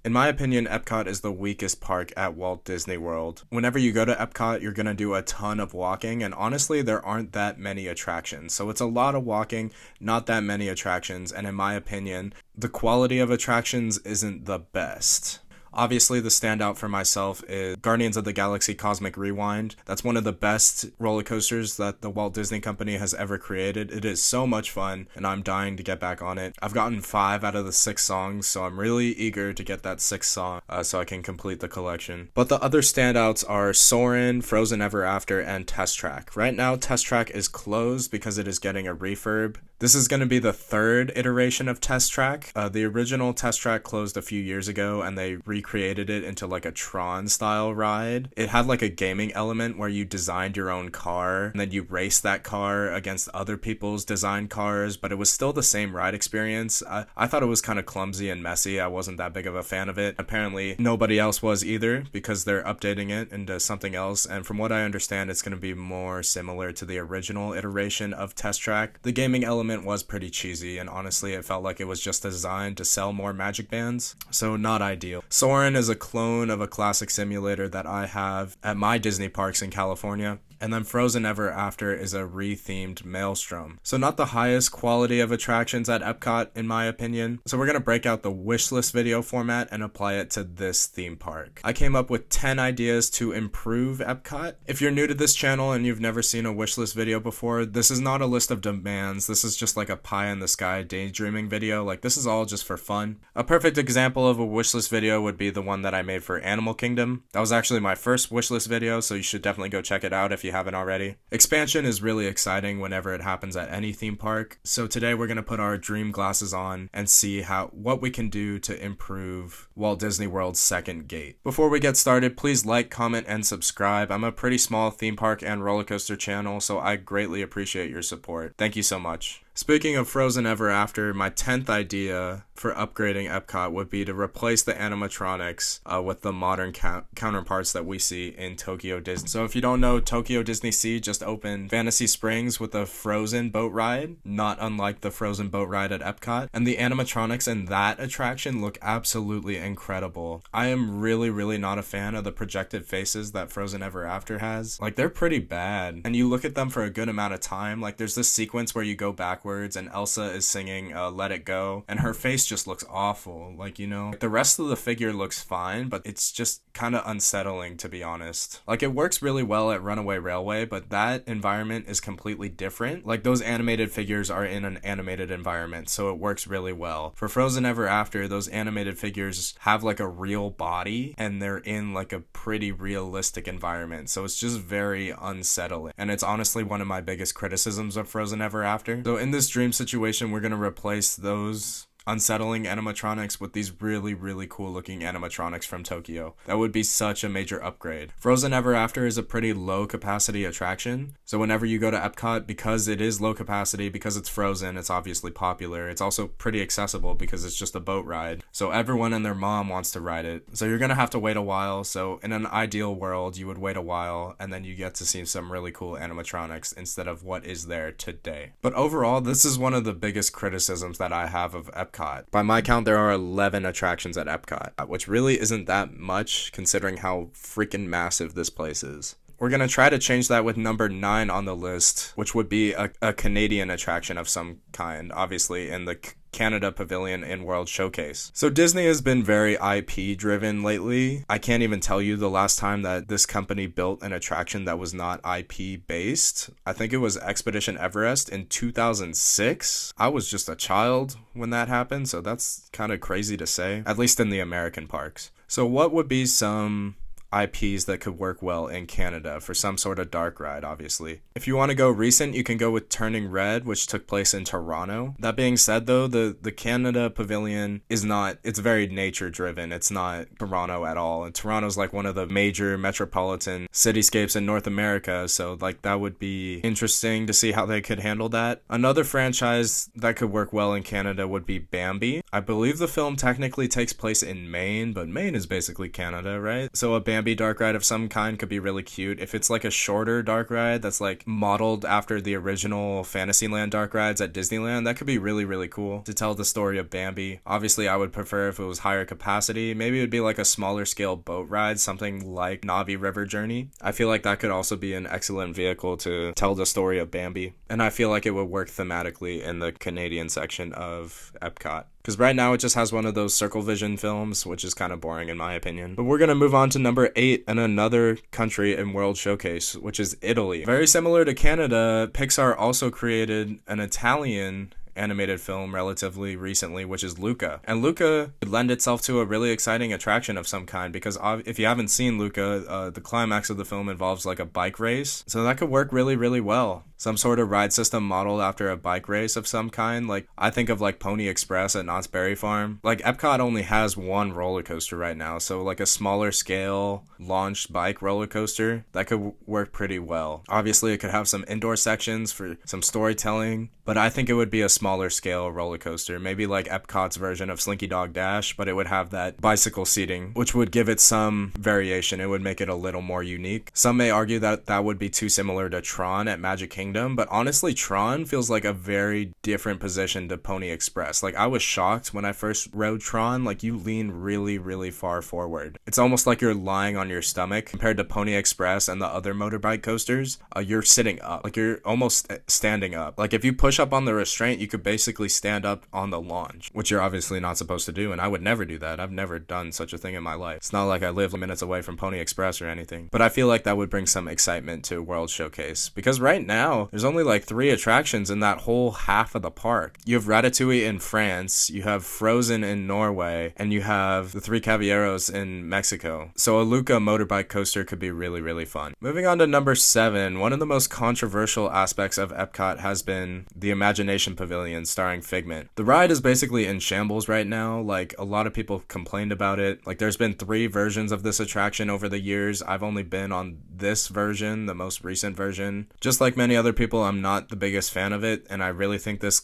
In my opinion, Epcot is the weakest park at Walt Disney World. Whenever you go to Epcot, you're going to do a ton of walking, and honestly, there aren't that many attractions. So it's a lot of walking, not that many attractions, and in my opinion, the quality of attractions isn't the best. Obviously, the standout for myself is Guardians of the Galaxy Cosmic Rewind. That's one of the best roller coasters that the Walt Disney Company has ever created. It is so much fun, and I'm dying to get back on it. I've gotten 5 out of the 6 songs, so I'm really eager to get that 6th song so I can complete the collection. But the other standouts are Soarin', Frozen Ever After, and Test Track. Right now, Test Track is closed because it is getting a refurb. This is going to be the 3rd iteration of Test Track. The original Test Track closed a few years ago, and they recreated it into like a Tron style ride. It had like a gaming element where you designed your own car and then you raced that car against other people's designed cars, but it was still the same ride experience. I thought it was kind of clumsy and messy. I wasn't that big of a fan of it. Apparently nobody else was either because they're updating it into something else, and from what I understand, it's going to be more similar to the original iteration of Test Track. The gaming element was pretty cheesy, and honestly it felt like it was just designed to sell more magic bands, so not ideal. Soarin' is a clone of a classic simulator that I have at my Disney parks in California. And then Frozen Ever After is a re-themed Maelstrom. So not the highest quality of attractions at Epcot, in my opinion. So we're going to break out the wishlist video format and apply it to this theme park. I came up with 10 ideas to improve Epcot. If you're new to this channel and you've never seen a wishlist video before, this is not a list of demands. This is just like a pie in the sky daydreaming video. Like, this is all just for fun. A perfect example of a wishlist video would be the one that I made for Animal Kingdom. That was actually my first wishlist video, so you should definitely go check it out if you haven't already. Expansion is really exciting whenever it happens at any theme park. So today we're going to put our dream glasses on and see what we can do to improve Walt Disney World's second gate. Before we get started, please like, comment, and subscribe. I'm a pretty small theme park and roller coaster channel, so I greatly appreciate your support. Thank you so much. Speaking of Frozen Ever After, my 10th idea for upgrading Epcot would be to replace the animatronics with the modern counterparts that we see in Tokyo Disney. So if you don't know, Tokyo Disney Sea just opened Fantasy Springs with a Frozen boat ride, not unlike the Frozen boat ride at Epcot. And the animatronics in that attraction look absolutely incredible. I am really not a fan of the projected faces that Frozen Ever After has. Like, they're pretty bad. And you look at them for a good amount of time. Like, there's this sequence where you go backwards and Elsa is singing Let It Go, and her face just looks awful. Like, you know, the rest of the figure looks fine, but it's just kind of unsettling, to be honest. Like, it works really well at Runaway Railway, but that environment is completely different. Like, those animated figures are in an animated environment, so it works really well. For Frozen Ever After, those animated figures have like a real body, and they're in like a pretty realistic environment, so it's just very unsettling. And it's honestly one of my biggest criticisms of Frozen Ever After. So in this dream situation, we're going to replace those unsettling animatronics with these really cool looking animatronics from Tokyo. That would be such a major upgrade. Frozen Ever After is a pretty low capacity attraction, so whenever you go to Epcot, because it is low capacity, because it's frozen, it's obviously popular. It's also pretty accessible because it's just a boat ride, so everyone and their mom wants to ride it. So you're gonna have to wait a while. So in an ideal world, you would wait a while and then you get to see some really cool animatronics instead of what is there today. But overall, this is one of the biggest criticisms that I have of Epcot. By my count, there are 11 attractions at Epcot, which really isn't that much considering how freaking massive this place is. We're going to try to change that with number 9 on the list, which would be a Canadian attraction of some kind, obviously in the Canada Pavilion in World Showcase. So Disney has been very IP driven lately. I can't even tell you the last time that this company built an attraction that was not IP based. I think it was Expedition Everest in 2006. I was just a child when that happened, so that's kind of crazy to say, at least in the American parks. So what would be some IPs that could work well in Canada for some sort of dark ride, obviously? If you want to go recent, you can go with Turning Red, which took place in Toronto. That being said, though, the Canada Pavilion is not, it's very nature driven. It's not Toronto at all. And Toronto's like one of the major metropolitan cityscapes in North America, so like that would be interesting to see how they could handle that. Another franchise that could work well in Canada would be Bambi. I believe the film technically takes place in Maine, but Maine is basically Canada, right? So a Bambi dark ride of some kind could be really cute. If it's like a shorter dark ride that's like modeled after the original Fantasyland dark rides at Disneyland, that could be really, really cool to tell the story of Bambi. Obviously, I would prefer if it was higher capacity. Maybe it would be like a smaller scale boat ride, something like Navi River Journey. I feel like that could also be an excellent vehicle to tell the story of Bambi. And I feel like it would work thematically in the Canadian section of Epcot. Because right now it just has one of those circle vision films, which is kind of boring in my opinion. But we're going to move on to number 8 and another country in World Showcase, which is Italy. Very similar to Canada, Pixar also created an Italian animated film relatively recently, which is Luca. And Luca would lend itself to a really exciting attraction of some kind, because if you haven't seen Luca, the climax of the film involves like a bike race. So that could work really, really well. Some sort of ride system modeled after a bike race of some kind. Like, I think of like Pony Express at Knott's Berry Farm. Like, Epcot only has one roller coaster right now, so like a smaller scale launched bike roller coaster, that could work pretty well. Obviously, it could have some indoor sections for some storytelling, but I think it would be a smaller scale roller coaster, maybe like Epcot's version of Slinky Dog Dash, but it would have that bicycle seating, which would give it some variation. It would make it a little more unique. Some may argue that that would be too similar to Tron at Magic Kingdom, but honestly, Tron feels like a very different position to Pony Express. Like, I was shocked when I first rode Tron. Like, you lean really, really far forward. It's almost like you're lying on your stomach. Compared to Pony Express and the other motorbike coasters, you're sitting up. Like, you're almost standing up. Like, if you push up on the restraint, you could basically stand up on the launch, which you're obviously not supposed to do, and I would never do that. I've never done such a thing in my life. It's not like I live minutes away from Pony Express or anything, but I feel like that would bring some excitement to World Showcase, because right now there's only like 3 attractions in that whole half of the park. You have Ratatouille in France, you have Frozen in Norway, and you have the Three Caballeros in Mexico. So a Luca motorbike coaster could be really, really fun. Moving on to number 7, one of the most controversial aspects of Epcot has been the Imagination Pavilion starring Figment. The ride is basically in shambles right now. Like, a lot of people complained about it. Like, there's been 3 versions of this attraction over the years. I've only been on this version, the most recent version. Just like many other people, I'm not the biggest fan of it, and I really think this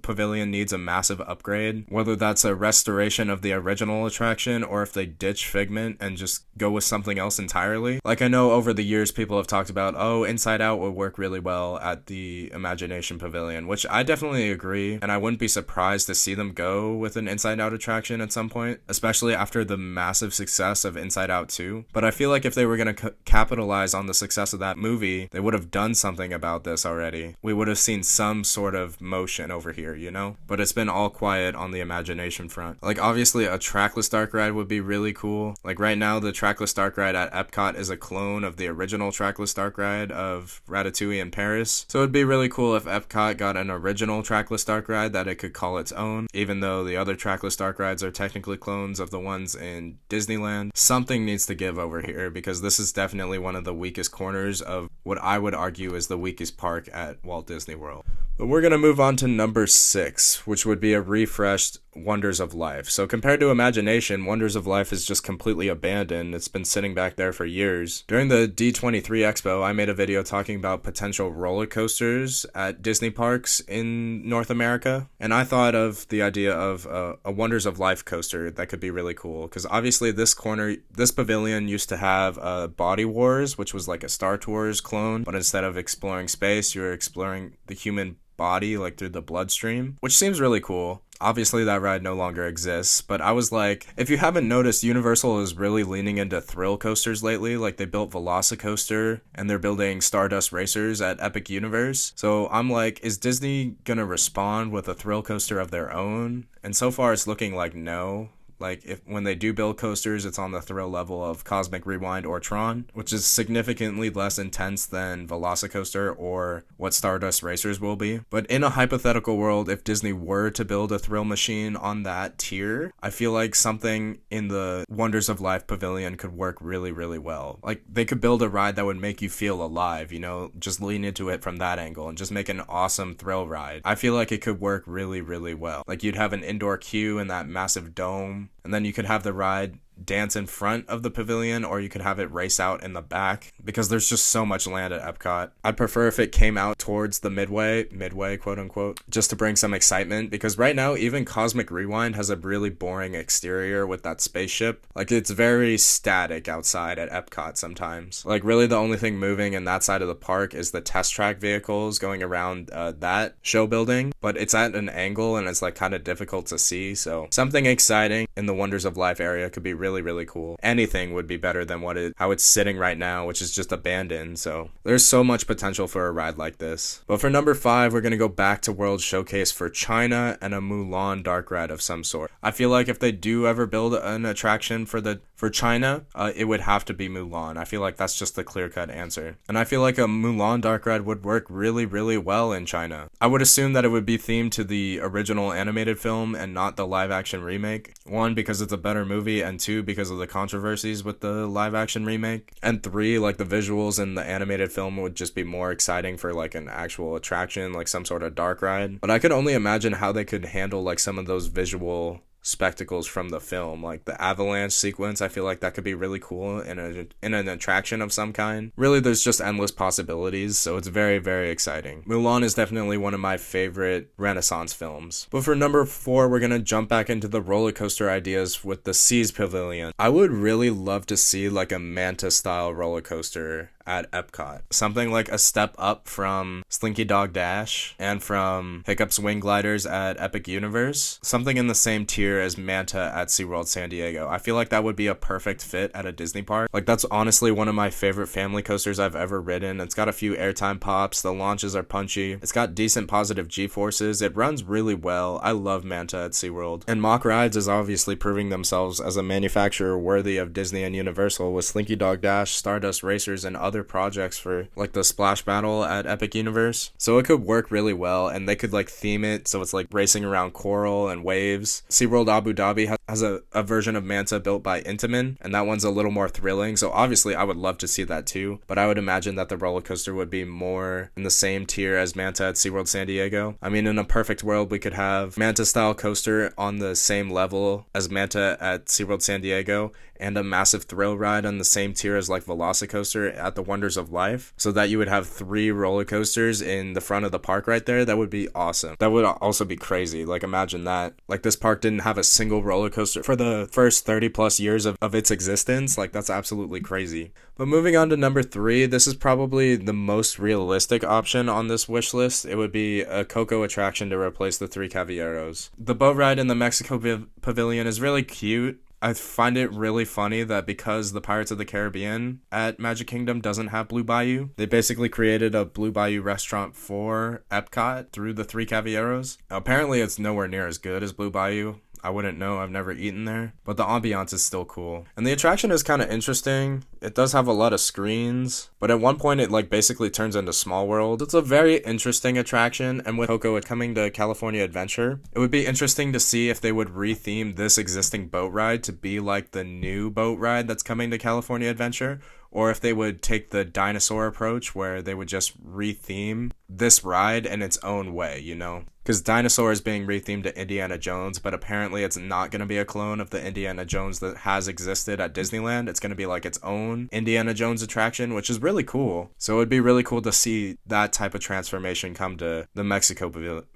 pavilion needs a massive upgrade. Whether that's a restoration of the original attraction, or if they ditch Figment and just go with something else entirely. Like, I know over the years people have talked about, oh, Inside Out would work really well at the Imagination Pavilion, which I definitely agree, and I wouldn't be surprised to see them go with an Inside Out attraction at some point, especially after the massive success of Inside Out 2. But I feel like if they were going to capitalize on the success of that movie, they would have done something about this already. We would have seen some sort of motion over here, you know? But it's been all quiet on the Imagination front. Like, obviously a trackless dark ride would be really cool. Like, right now the trackless dark ride at Epcot is a clone of the original trackless dark ride of Ratatouille in Paris. So it'd be really cool if Epcot got an original trackless dark ride that it could call its own, even though the other trackless dark rides are technically clones of the ones in Disneyland. Something needs to give over here, because this is definitely one of the weakest corners of what I would argue is the weakest park at Walt Disney World. But we're going to move on to number 6, which would be a refreshed Wonders of Life. So compared to Imagination, Wonders of Life is just completely abandoned. It's been sitting back there for years. During the D23 Expo, I made a video talking about potential roller coasters at Disney parks in North America. And I thought of the idea of a Wonders of Life coaster that could be really cool. Because obviously this pavilion used to have Body Wars, which was like a Star Tours clone. But instead of exploring space, you're exploring the human body, like through the bloodstream, which seems really cool. Obviously that ride no longer exists, but I was like, if you haven't noticed, Universal is really leaning into thrill coasters lately. Like, they built Velocicoaster and they're building Stardust Racers at Epic Universe. So I'm like, is Disney gonna respond with a thrill coaster of their own? And so far it's looking like no. Like, when they do build coasters, it's on the thrill level of Cosmic Rewind or Tron, which is significantly less intense than Velocicoaster or what Stardust Racers will be. But in a hypothetical world, if Disney were to build a thrill machine on that tier, I feel like something in the Wonders of Life pavilion could work really, really well. Like, they could build a ride that would make you feel alive, you know, just lean into it from that angle and just make an awesome thrill ride. I feel like it could work really, really well. Like, you'd have an indoor queue in that massive dome, and then you could have the ride dance in front of the pavilion, or you could have it race out in the back, because there's just so much land at Epcot. I'd prefer if it came out towards the midway, quote unquote, just to bring some excitement, because right now even Cosmic Rewind has a really boring exterior with that spaceship. Like, it's very static outside at Epcot sometimes. Like, really the only thing moving in that side of the park is the test track vehicles going around that show building, but it's at an angle and it's like kind of difficult to see. So something exciting in the Wonders of Life area could be really, really cool. Anything would be better than how it's sitting right now, which is just abandoned. So there's so much potential for a ride like this. But for number 5, we're gonna go back to World Showcase for China and a Mulan dark ride of some sort. I feel like if they do ever build an attraction for China, it would have to be Mulan. I feel like that's just the clear-cut answer. And I feel like a Mulan dark ride would work really, really well in China. I would assume that it would be themed to the original animated film and not the live-action remake. 1, because it's a better movie, and 2, because of the controversies with the live-action remake. And 3, like the visuals in the animated film would just be more exciting for like an actual attraction, like some sort of dark ride. But I could only imagine how they could handle like some of those visual spectacles from the film, like the avalanche sequence. I feel like that could be really cool in an attraction of some kind. Really, there's just endless possibilities, so it's very, very exciting. Mulan is definitely one of my favorite Renaissance films. But for number 4, we're gonna jump back into the roller coaster ideas with the Seas Pavilion. I would really love to see like a Manta style roller coaster at Epcot. Something like a step up from Slinky Dog Dash and from Hiccup's Wing Gliders at Epic Universe. Something in the same tier as Manta at SeaWorld San Diego. I feel like that would be a perfect fit at a Disney park. Like, that's honestly one of my favorite family coasters I've ever ridden. It's got a few airtime pops, the launches are punchy, it's got decent positive G-forces, it runs really well. I love Manta at SeaWorld. And Mock Rides is obviously proving themselves as a manufacturer worthy of Disney and Universal, with Slinky Dog Dash, Stardust Racers, and other projects for like the Splash Battle at Epic Universe. So it could work really well, and they could like theme it so it's like racing around coral and waves. SeaWorld Abu Dhabi has a version of Manta built by Intamin, and that one's a little more thrilling, so obviously I would love to see that too, but I would imagine that the roller coaster would be more in the same tier as Manta at SeaWorld San Diego. I mean, in a perfect world, we could have Manta style coaster on the same level as Manta at SeaWorld San Diego, and a massive thrill ride on the same tier as like Velocicoaster at the Wonders of Life, so that you would have 3 roller coasters in the front of the park right there. That would be awesome. That would also be crazy. Like, imagine that. Like, this park didn't have a single roller coaster for the first 30 plus years of its existence. Like, that's absolutely crazy. But moving on to number 3, this is probably the most realistic option on this wish list. It would be a Coco attraction to replace the 3 Caballeros. The boat ride in the Mexico Pavilion is really cute. I find it really funny that because the Pirates of the Caribbean at Magic Kingdom doesn't have Blue Bayou, they basically created a Blue Bayou restaurant for Epcot through the 3 Caballeros. Apparently it's nowhere near as good as Blue Bayou. I wouldn't know, I've never eaten there, but the ambiance is still cool. And the attraction is kind of interesting. It does have a lot of screens, but at one point it like basically turns into Small World. It's a very interesting attraction, and with Coco coming to California Adventure, it would be interesting to see if they would retheme this existing boat ride to be like the new boat ride that's coming to California Adventure, or if they would take the dinosaur approach where they would just retheme this ride in its own way, you know? Because Dinosaur is being rethemed to Indiana Jones, but apparently it's not going to be a clone of the Indiana Jones that has existed at Disneyland. It's going to be like its own Indiana Jones attraction, which is really cool. So it would be really cool to see that type of transformation come to the Mexico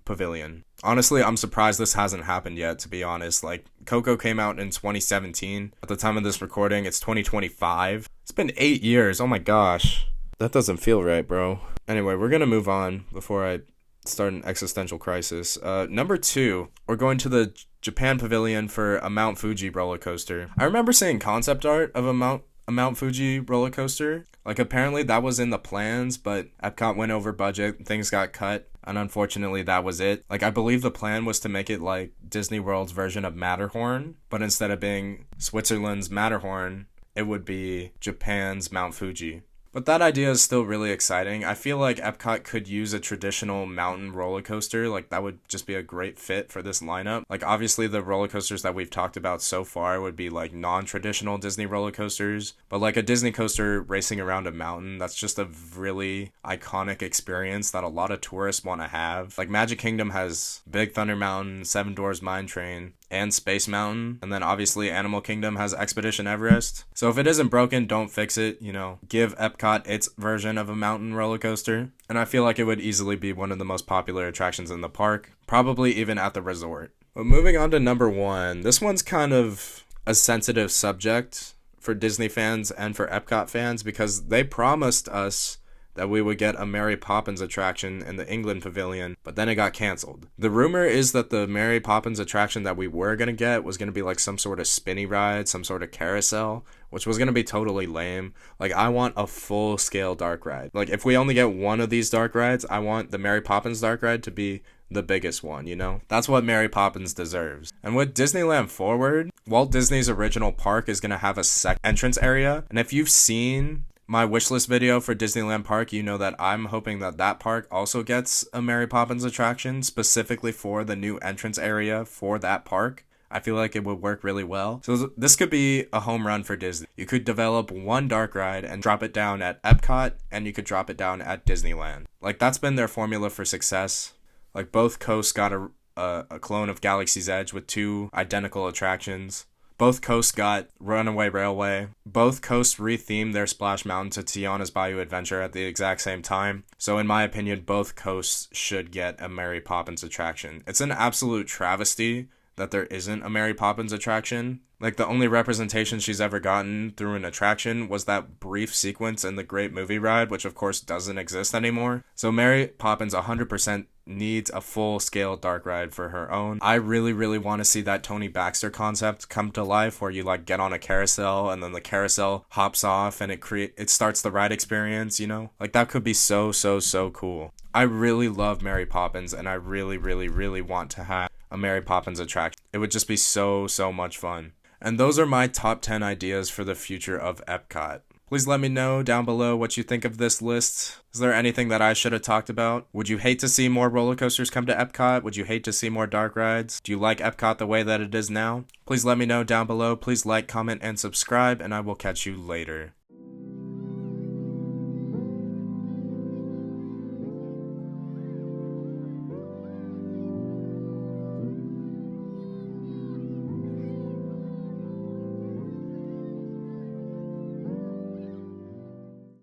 Pavilion. Honestly, I'm surprised this hasn't happened yet, to be honest. Like, Coco came out in 2017. At the time of this recording, it's 2025. It's been 8 years. Oh my gosh. That doesn't feel right, bro. Anyway, we're going to move on before I start an existential crisis. Number 2, we're going to the Japan Pavilion for a Mount Fuji roller coaster. I remember seeing concept art of a Mount Fuji roller coaster. Like, apparently that was in the plans, but Epcot went over budget, things got cut, and unfortunately that was it. Like, I believe the plan was to make it like Disney World's version of Matterhorn, but instead of being Switzerland's Matterhorn, it would be Japan's Mount Fuji. But that idea is still really exciting. I feel like Epcot could use a traditional mountain roller coaster. Like, that would just be a great fit for this lineup. Like, obviously the roller coasters that we've talked about so far would be like non-traditional Disney roller coasters. But like a Disney coaster racing around a mountain, that's just a really iconic experience that a lot of tourists want to have. Like, Magic Kingdom has Big Thunder Mountain, Seven Dwarfs Mine Train, and Space Mountain. And then obviously Animal Kingdom has Expedition Everest. So if it isn't broken, don't fix it, you know. Give Epcot its version of a mountain roller coaster. And I feel like it would easily be one of the most popular attractions in the park, probably even at the resort. But moving on to number 1, this one's kind of a sensitive subject for Disney fans and for Epcot fans because they promised us that we would get a Mary Poppins attraction in the England Pavilion, but then it got canceled. The rumor is that the Mary Poppins attraction that we were going to get was going to be like some sort of spinny ride, some sort of carousel, which was going to be totally lame. Like, I want a full-scale dark ride. Like, if we only get one of these dark rides, I want the Mary Poppins dark ride to be the biggest one, you know? That's what Mary Poppins deserves. And with Disneyland Forward, Walt Disney's original park is going to have a second entrance area. And if you've seen my wishlist video for Disneyland Park, you know that I'm hoping that that park also gets a Mary Poppins attraction specifically for the new entrance area for that park. I feel like it would work really well. So this could be a home run for Disney. You could develop one dark ride and drop it down at Epcot, and you could drop it down at Disneyland. Like, that's been their formula for success. Like, both coasts got a clone of Galaxy's Edge with 2 identical attractions. Both coasts got Runaway Railway. Both coasts rethemed their Splash Mountain to Tiana's Bayou Adventure at the exact same time. So in my opinion, both coasts should get a Mary Poppins attraction. It's an absolute travesty that there isn't a Mary Poppins attraction. Like, the only representation she's ever gotten through an attraction was that brief sequence in the Great Movie Ride, which of course doesn't exist anymore. So Mary Poppins 100% needs a full-scale dark ride for her own. I really, really want to see that Tony Baxter concept come to life, where you like get on a carousel and then the carousel hops off and it starts the ride experience, you know? Like, that could be so cool. I really love Mary Poppins, and I really, really, really want to have a Mary Poppins attraction. It would just be so much fun. And those are my top 10 ideas for the future of Epcot. Please let me know down below what you think of this list. Is there anything that I should have talked about? Would you hate to see more roller coasters come to Epcot? Would you hate to see more dark rides? Do you like Epcot the way that it is now? Please let me know down below. Please like, comment, and subscribe, and I will catch you later.